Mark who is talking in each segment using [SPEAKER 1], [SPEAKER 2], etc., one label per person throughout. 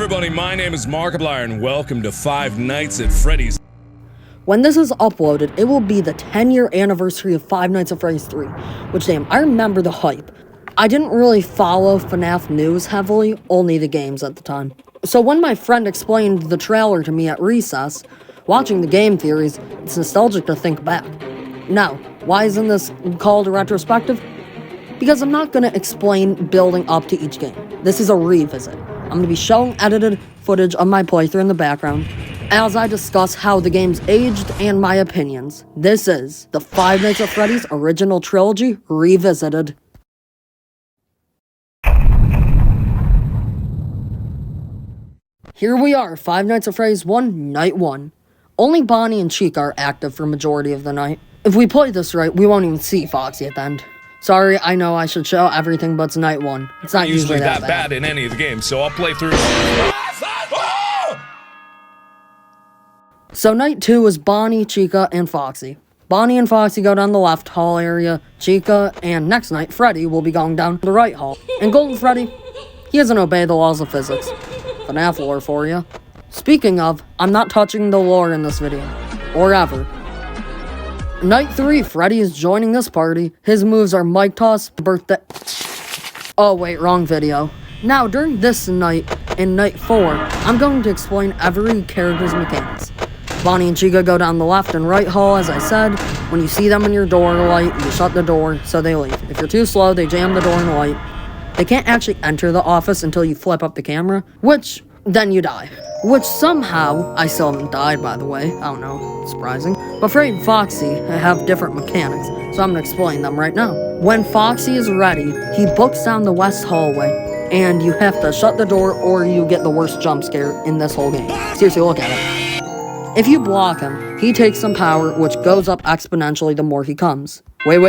[SPEAKER 1] everybody, my name is Markiplier and welcome to Five Nights at Freddy's.
[SPEAKER 2] When this is uploaded, it will be the 10-year anniversary of Five Nights at Freddy's 3, which, damn, I remember the hype. I didn't really follow FNaF news heavily, only the games at the time. So when my friend explained the trailer to me at recess, watching the game theories, it's nostalgic to think back. Now, why isn't this called a retrospective? Because I'm not going to explain building up to each game. This is a revisit. I'm going to be showing edited footage of my playthrough in the background as I discuss how the game's aged and my opinions. This is the Five Nights at Freddy's original trilogy revisited. Here we are, Five Nights at Freddy's 1, Night 1. Only Bonnie and Chica are active for majority of the night. If we play this right, we won't even see Foxy at the end. Sorry, I know I should show everything, but it's Night 1. It's not usually that bad
[SPEAKER 1] in any of the games, so I'll play through.
[SPEAKER 2] So Night 2 is Bonnie, Chica, and Foxy. Bonnie and Foxy go down the left hall area. Chica and next night, Freddy will be going down the right hall. And Golden Freddy, he doesn't obey the laws of physics. FNaF lore for you. Speaking of, I'm not touching the lore in this video. Or ever. Night 3, Freddy is joining this party. His moves are mic toss, birthday... Oh wait, wrong video. Now, during this night, in Night 4, I'm going to explain every character's mechanics. Bonnie and Chica go down the left and right hall, as I said. When you see them in your door light, you shut the door, so they leave. If you're too slow, they jam the door and light. They can't actually enter the office until you flip up the camera, which, then you die. Which somehow, I still haven't died, by the way. I don't know, surprising. But Freddy and Foxy have different mechanics, so I'm gonna explain them right now. When Foxy is ready, he books down the west hallway, and you have to shut the door or you get the worst jump scare in this whole game. Seriously, look at it. If you block him, he takes some power, which goes up exponentially the more he comes. Wait.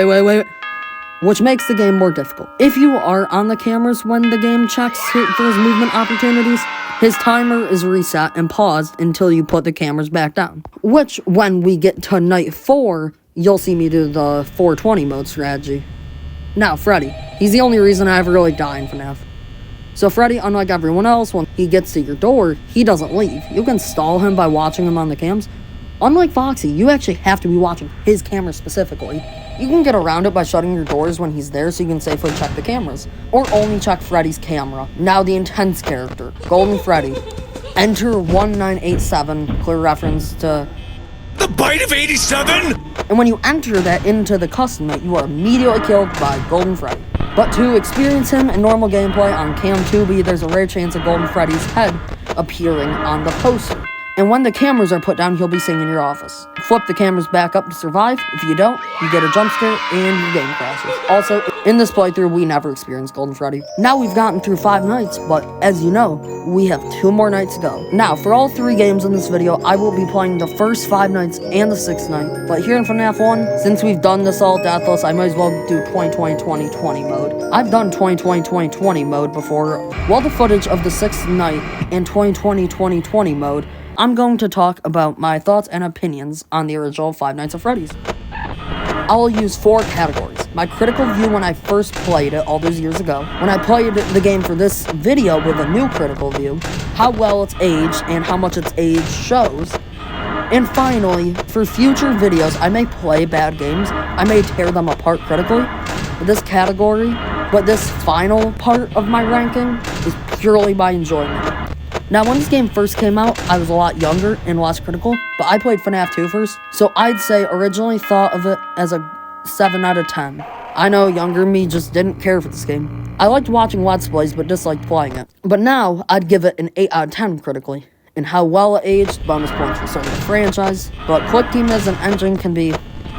[SPEAKER 2] Which makes the game more difficult. If you are on the cameras when the game checks for his movement opportunities, his timer is reset and paused until you put the cameras back down. Which, when we get to Night 4, you'll see me do the 420 mode strategy. Now, Freddy. He's the only reason I ever really die in FNaF. So Freddy, unlike everyone else, when he gets to your door, he doesn't leave. You can stall him by watching him on the cams. Unlike Foxy, you actually have to be watching his camera specifically. You can get around it by shutting your doors when he's there so you can safely check the cameras. Or only check Freddy's camera. Now the intense character, Golden Freddy. Enter 1987, clear reference to...
[SPEAKER 1] The Bite of 87?!
[SPEAKER 2] And when you enter that into the custom mate, you are immediately killed by Golden Freddy. But to experience him in normal gameplay on Cam 2B, there's a rare chance of Golden Freddy's head appearing on the poster. And when the cameras are put down, he'll be sitting in your office. Flip the cameras back up to survive. If you don't, you get a jump scare and your game crashes. Also, in this playthrough, we never experienced Golden Freddy. Now we've gotten through 5 nights, but as you know, we have 2 more nights to go. Now, for all 3 games in this video, I will be playing the first 5 nights and the 6th night. But here in FNaF 1, since we've done this all deathless, I might as well do 2020-2020 mode. I've done 2020-2020 mode before. While the footage of the 6th night and 2020-2020 mode, I'm going to talk about my thoughts and opinions on the original Five Nights at Freddy's. I'll use 4 categories. My critical view when I first played it all those years ago. When I played the game for this video with a new critical view. How well it's aged and how much its age shows. And finally, for future videos, I may play bad games. I may tear them apart critically. This category, but this final part of my ranking is purely by enjoyment. Now, when this game first came out, I was a lot younger and less critical, but I played FNaF 2 first, so I'd say originally thought of it as a 7 out of 10. I know younger me just didn't care for this game. I liked watching Let's Plays, but disliked playing it. But now, I'd give it an 8 out of 10 critically. And how well it aged, bonus points for starting the franchise, but Click Team as an engine can be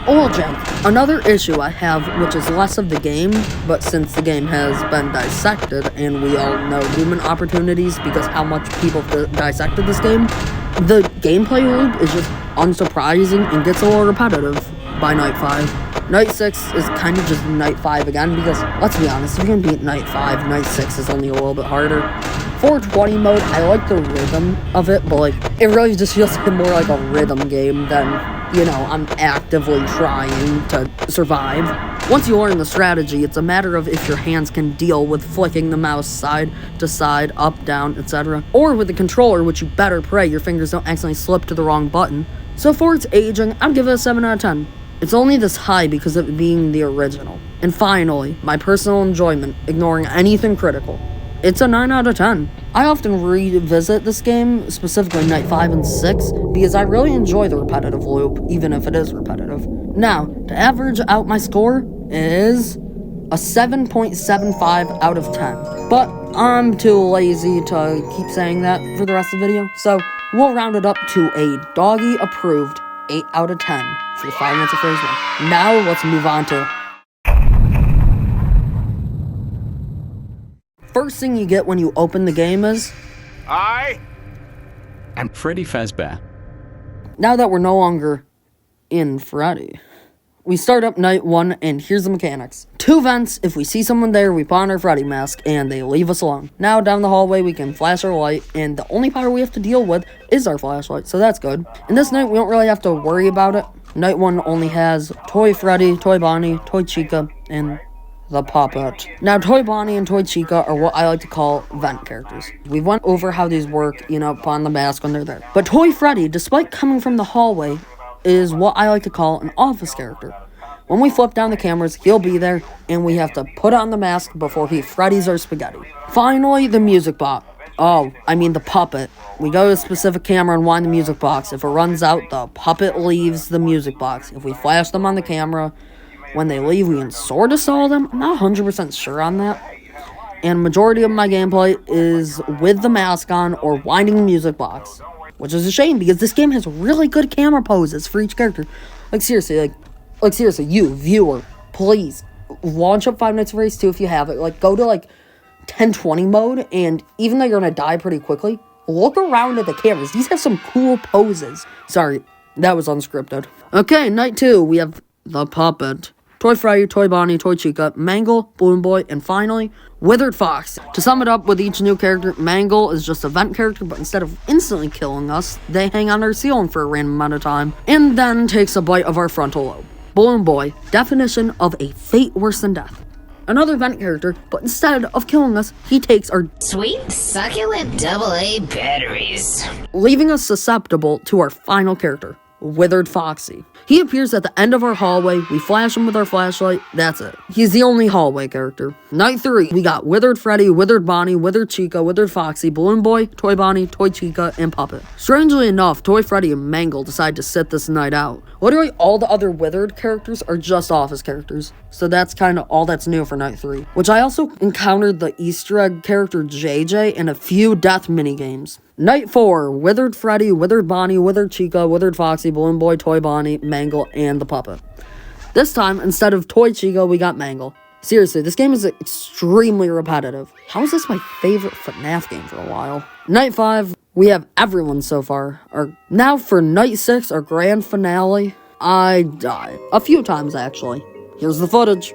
[SPEAKER 2] a little janky. Another issue I have, which is less of the game, but since the game has been dissected, and we all know movement opportunities because how much people dissected this game, the gameplay loop is just unsurprising and gets a little repetitive by Night 5. Night 6 is kind of just Night 5 again, because, let's be honest, if you can beat Night 5, Night 6 is only a little bit harder. 420 mode, I like the rhythm of it, but it really just feels more like a rhythm game than, you know, I'm actively trying to survive. Once you learn the strategy, it's a matter of if your hands can deal with flicking the mouse side to side, up, down, etc. Or with the controller, which you better pray your fingers don't accidentally slip to the wrong button. So for its aging, I'd give it a 7 out of 10. It's only this high because of it being the original. And finally, my personal enjoyment, ignoring anything critical. It's a 9 out of 10. I often revisit this game, specifically Night 5 and 6, because I really enjoy the repetitive loop, even if it is repetitive. Now, to average out my score is a 7.75 out of 10. But I'm too lazy to keep saying that for the rest of the video, so we'll round it up to a doggy-approved 8 out of 10 for the 5 Nights at Freddy's one. Now, let's move on to... First thing you get when you open the game is...
[SPEAKER 3] I'm
[SPEAKER 4] Freddy Fazbear.
[SPEAKER 2] Now that we're no longer in Freddy, we start up night 1, and here's the mechanics. 2 vents. If we see someone there, we put on our Freddy mask, and they leave us alone. Now, down the hallway, we can flash our light, and the only power we have to deal with is our flashlight, so that's good. In this night, we don't really have to worry about it. Night 1 only has Toy Freddy, Toy Bonnie, Toy Chica, and the puppet. Now, Toy Bonnie and Toy Chica are what I like to call vent characters. We went over how these work, put on the mask when they're there. But Toy Freddy, despite coming from the hallway, is what I like to call an office character. When we flip down the cameras, he'll be there, and we have to put on the mask before he Freddy's our spaghetti. Finally, the music box. The puppet. We go to a specific camera and wind the music box. If it runs out, the puppet leaves the music box. If we flash them on the camera, when they leave, we can sort of stall them. I'm not 100% sure on that. And majority of my gameplay is with the mask on or winding the music box. Which is a shame, because this game has really good camera poses for each character. Seriously, you, viewer, please, launch up Five Nights at Freddy's 2 if you have it. Go to, 1020 mode, and even though you're gonna die pretty quickly, look around at the cameras. These have some cool poses. Sorry, that was unscripted. Okay, night 2, we have the puppet. Toy Freddy, Toy Bonnie, Toy Chica, Mangle, Balloon Boy, and finally, Withered Fox. To sum it up with each new character, Mangle is just a vent character, but instead of instantly killing us, they hang on our ceiling for a random amount of time, and then takes a bite of our frontal lobe. Balloon Boy, definition of a fate worse than death. Another vent character, but instead of killing us, he takes our
[SPEAKER 5] sweet, succulent AA batteries,
[SPEAKER 2] leaving us susceptible to our final character, Withered Foxy. He appears at the end of our hallway, we flash him with our flashlight, that's it. He's the only hallway character. Night 3, we got Withered Freddy, Withered Bonnie, Withered Chica, Withered Foxy, Balloon Boy, Toy Bonnie, Toy Chica, and Puppet. Strangely enough, Toy Freddy and Mangle decide to sit this night out. Literally all the other Withered characters are just office characters. So that's kind of all that's new for Night 3. Which I also encountered the Easter egg character JJ in a few death minigames. Night 4, Withered Freddy, Withered Bonnie, Withered Chica, Withered Foxy, Balloon Boy, Toy Bonnie, Mangle, and the Puppet. This time, instead of Toy Chica, we got Mangle. Seriously, this game is extremely repetitive. How is this my favorite FNaF game for a while? Night 5, we have everyone so far. Now for Night 6, our grand finale, I died. A few times, actually. Here's the footage.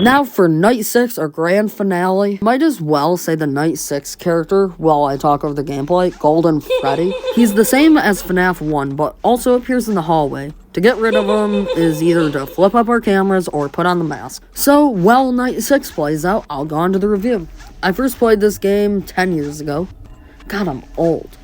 [SPEAKER 2] Now for Night 6, our grand finale. Might as well say the Night 6 character while I talk over the gameplay, Golden Freddy. He's the same as FNaF 1, but also appears in the hallway. To get rid of him is either to flip up our cameras or put on the mask. So, while Night 6 plays out, I'll go on to the review. I first played this game 10 years ago. God, I'm old.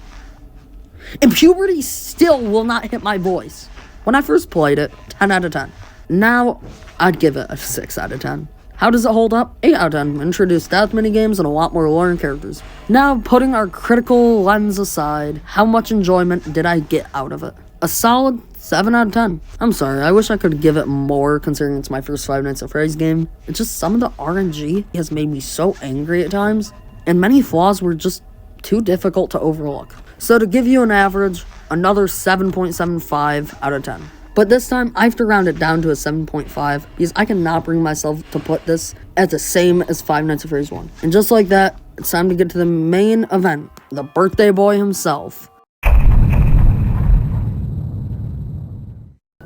[SPEAKER 2] And puberty still will not hit my voice. When I first played it, 10 out of 10. Now, I'd give it a 6 out of 10. How does it hold up? 8 out of 10. Introduced death minigames and a lot more learned characters. Now, putting our critical lens aside, how much enjoyment did I get out of it? A solid 7 out of 10. I'm sorry, I wish I could give it more considering it's my first Five Nights at Freddy's game. It's just some of the RNG has made me so angry at times, and many flaws were just too difficult to overlook. So to give you an average, another 7.75 out of 10. But this time, I have to round it down to a 7.5 because I cannot bring myself to put this at the same as Five Nights at Freddy's 1. And just like that, it's time to get to the main event, the birthday boy himself.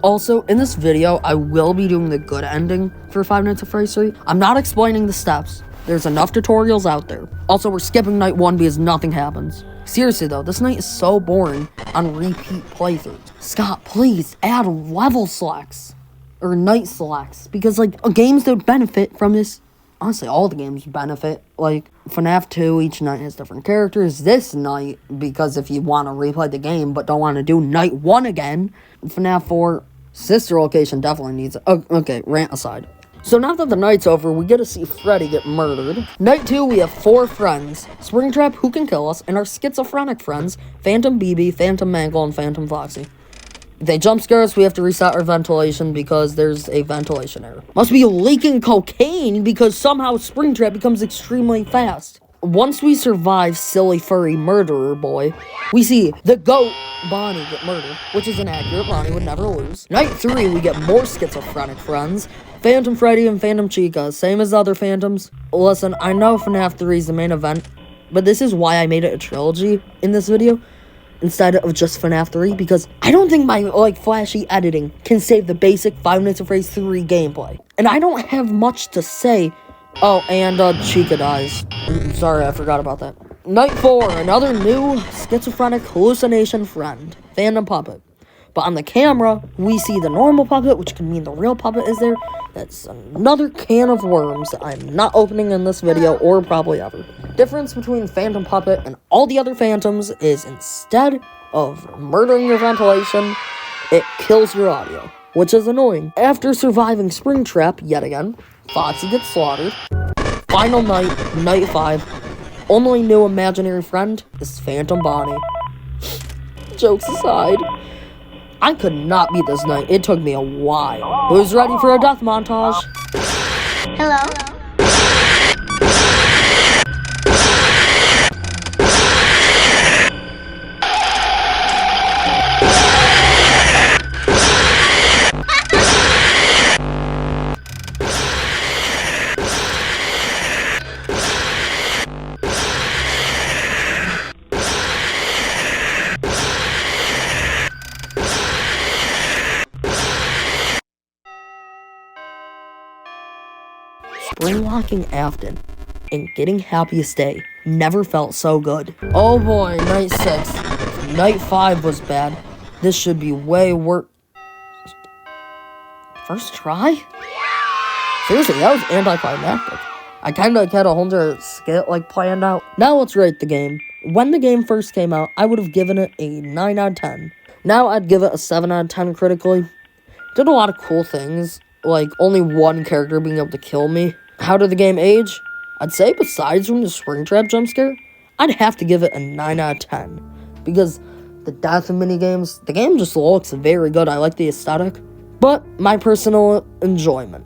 [SPEAKER 2] Also, in this video, I will be doing the good ending for Five Nights at Freddy's 3. I'm not explaining the steps. There's enough tutorials out there. Also, we're skipping night 1 because nothing happens. Seriously though, this night is so boring on repeat playthroughs. Scott, please add level selects. Or night selects. Because, like, games that benefit from this... Honestly, all the games benefit. Like, FNaF 2, each night has different characters. This night, because if you want to replay the game but don't want to do night 1 again, FNaF 4, sister location definitely needs it. Okay, rant aside. So now that the night's over, we get to see Freddy get murdered. Night 2, we have 4 friends. Springtrap, Who Can Kill Us, and our schizophrenic friends, Phantom BB, Phantom Mangle, and Phantom Foxy. If they jump scare us, we have to reset our ventilation because there's a ventilation error. Must be leaking cocaine because somehow Springtrap becomes extremely fast. Once we survive Silly Furry Murderer Boy, we see the GOAT Bonnie get murdered, which is inaccurate. Bonnie would never lose. Night 3, we get more schizophrenic friends. Phantom Freddy and Phantom Chica, same as the other Phantoms. Listen, I know FNaF 3 is the main event, but this is why I made it a trilogy in this video instead of just FNaF 3, because I don't think my, flashy editing can save the basic Five Nights at Freddy's 3 gameplay. And I don't have much to say. Oh, and Chica dies. Sorry, I forgot about that. Night 4, another new schizophrenic hallucination friend, Phantom Puppet. But on the camera, we see the normal puppet, which can mean the real puppet is there. That's another can of worms that I'm not opening in this video, or probably ever. Difference between Phantom Puppet and all the other Phantoms is instead of murdering your ventilation, it kills your audio, which is annoying. After surviving Springtrap yet again, Foxy gets slaughtered. Final night, night 5. Only new imaginary friend is Phantom Bonnie. Jokes aside, I could not beat this night. It took me a while. Who's ready for a death montage?
[SPEAKER 5] Hello?
[SPEAKER 2] Spring-locking Afton and getting Happiest Day never felt so good. Oh boy, night 6. Night 5 was bad. This should be way worse. First try? Seriously, that was anticlimactic. I kinda had a whole entire skit planned out. Now let's rate the game. When the game first came out, I would have given it a 9 out of 10. Now I'd give it a 7 out of 10 critically. Did a lot of cool things, like only one character being able to kill me. How did the game age? I'd say besides from the Springtrap jump scare, I'd have to give it a 9 out of 10. Because the death minigames, the game just looks very good. I like the aesthetic. But my personal enjoyment,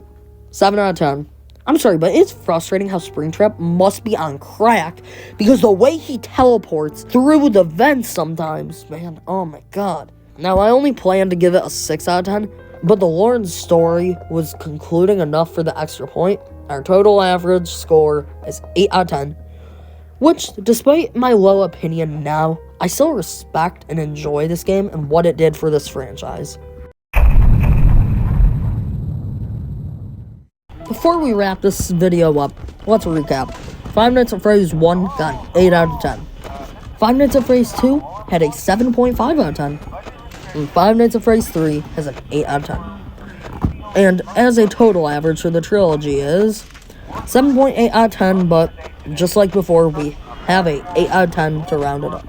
[SPEAKER 2] 7 out of 10. I'm sorry, but it's frustrating how Springtrap must be on crack because the way he teleports through the vents sometimes, man, oh my god. Now, I only plan to give it a 6 out of 10, but the Lauren's story was concluding enough for the extra point. Our total average score is 8 out of 10, which, despite my low opinion now, I still respect and enjoy this game and what it did for this franchise. Before we wrap this video up, let's recap. Five Nights at Freddy's 1 got an 8 out of 10. Five Nights at Freddy's 2 had a 7.5 out of 10. And Five Nights at Freddy's 3 has an 8 out of 10. And as a total average for the trilogy is 7.8 out of 10, but just like before, we have a 8 out of 10 to round it up.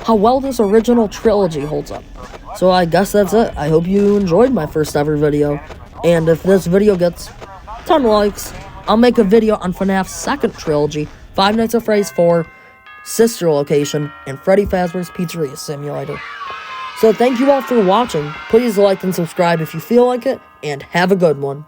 [SPEAKER 2] How well this original trilogy holds up. So I guess that's it. I hope you enjoyed my first ever video. And if this video gets 10 likes, I'll make a video on FNaF's second trilogy, Five Nights at Freddy's 4, Sister Location, and Freddy Fazbear's Pizzeria Simulator. So thank you all for watching. Please like and subscribe if you feel like it, and have a good one.